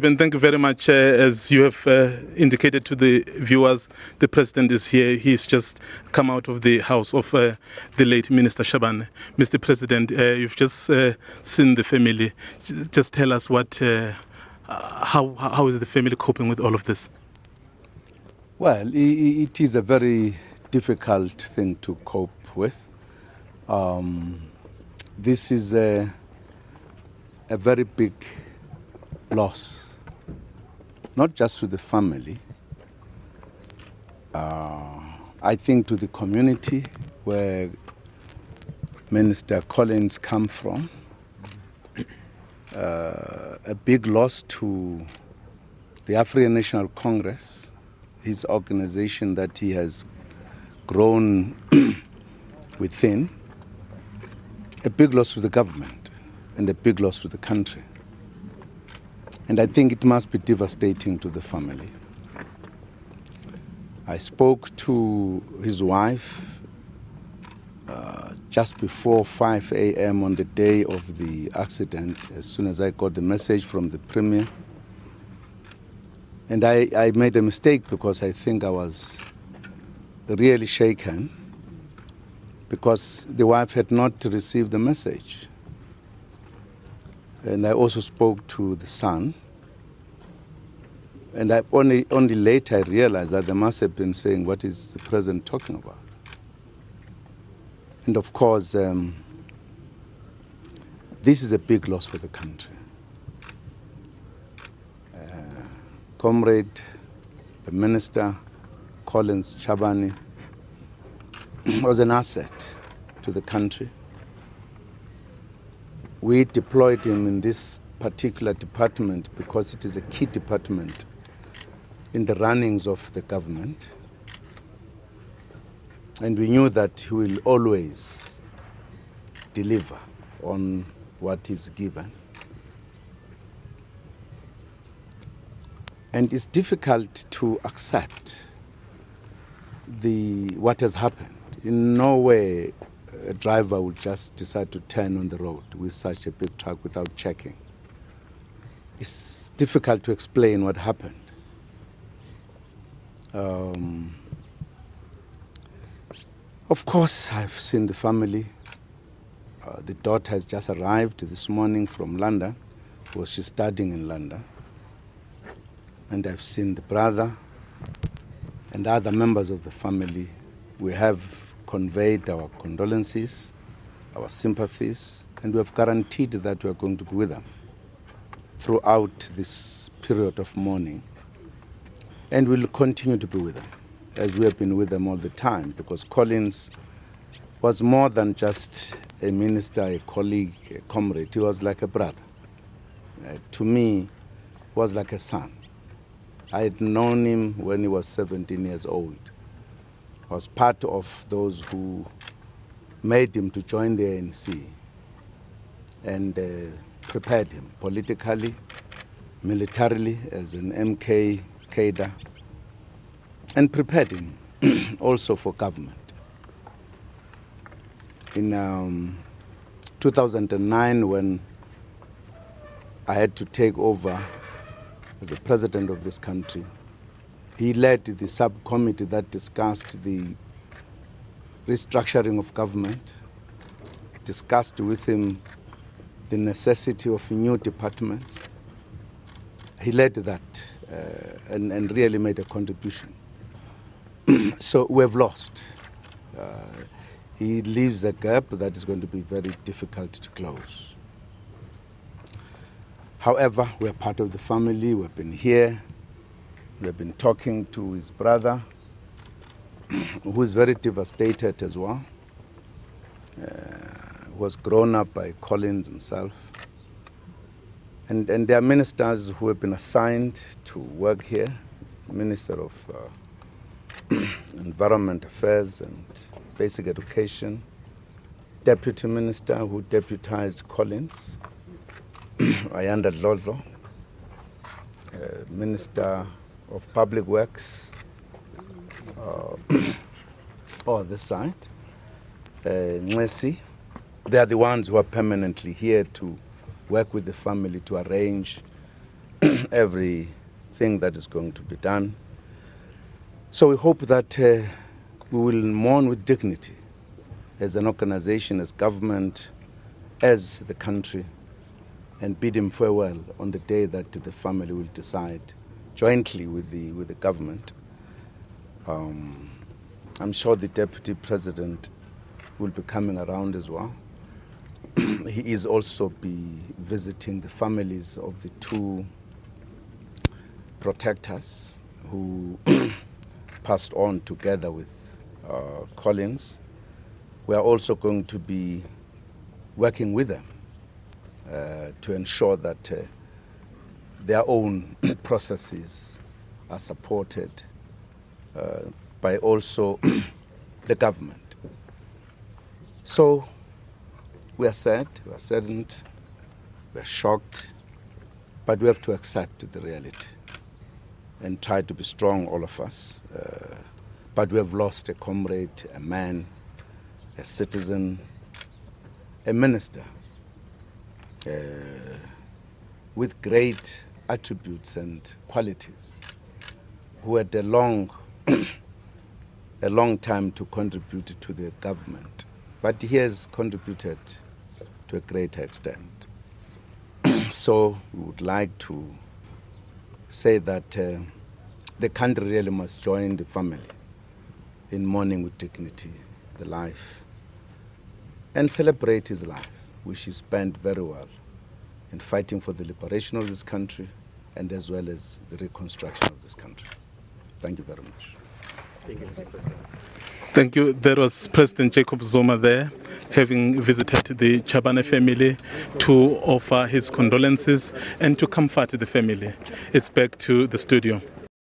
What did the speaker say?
And thank you very much. As you have indicated to the viewers, the President is here. He's just come out of the house of the late Minister Chabane. Mr. President, you've just seen the family. Just tell us how is the family coping with all of this? Well, it is a very difficult thing to cope with. This is a very big loss, not just to the family, I think to the community where Minister Collins come from, a big loss to the African National Congress, his organization that he has grown within, a big loss to the government and a big loss to the country. And I think it must be devastating to the family. I spoke to his wife just before 5 a.m. on the day of the accident, as soon as I got the message from the Premier. And I made a mistake because I think I was really shaken because the wife had not received the message. And I also spoke to the son. And only later I realized that they must have been saying, what is the president talking about? And of course, this is a big loss for the country. Comrade, the Minister Collins Chabane was an asset to the country. We deployed him in this particular department because it is a key department in the runnings of the government. And we knew that he will always deliver on what is given. And it's difficult to accept what has happened. In no way a driver would just decide to turn on the road with such a big truck without checking. It's difficult to explain what happened. Of course, I've seen the family. The daughter has just arrived this morning from London, because she's studying in London. And I've seen the brother and other members of the family. We have conveyed our condolences, our sympathies, and we have guaranteed that we are going to be with them throughout this period of mourning. And we'll continue to be with them, as we have been with them all the time, because Collins was more than just a minister, a colleague, a comrade. He was like a brother. To me, he was like a son. I had known him when he was 17 years old. I was part of those who made him to join the ANC and prepared him politically, militarily, as an MK cadre, and prepared him also for government. In 2009, when I had to take over as the president of this country, he led the subcommittee that discussed the restructuring of government, discussed with him the necessity of new departments. He led that and really made a contribution. So we have lost. He leaves a gap that is going to be very difficult to close. However, we are part of the family. We've been here. We've been talking to his brother, who is very devastated as well. Was grown up by Collins himself. And there are ministers who have been assigned to work here, Minister of Environment Affairs and Basic Education, Deputy Minister who deputized Collins, Ayanda Dlodlo, Minister of Public Works, on this side, Nxesi. They are the ones who are permanently here to work with the family to arrange everything that is going to be done. So we hope that we will mourn with dignity as an organization, as government, as the country, and bid him farewell on the day that the family will decide jointly with the government. I'm sure the Deputy President will be coming around as well. He is also be visiting the families of the two protectors who passed on together with Collins. We are also going to be working with them to ensure that their own processes are supported by also the government. So we are sad, we are saddened, we are shocked, but we have to accept the reality and try to be strong, all of us. But we have lost a comrade, a man, a citizen, a minister with great attributes and qualities, who had a long time to contribute to the government. But he has contributed to a greater extent. So we would like to say that the country really must join the family in mourning with dignity the life and celebrate his life, which he spent very well in fighting for the liberation of this country and as well as the reconstruction of this country. Thank you very much. Thank you, Mr. President. Thank you. There was President Jacob Zuma there, having visited the Chabane family to offer his condolences and to comfort the family. It's back to the studio.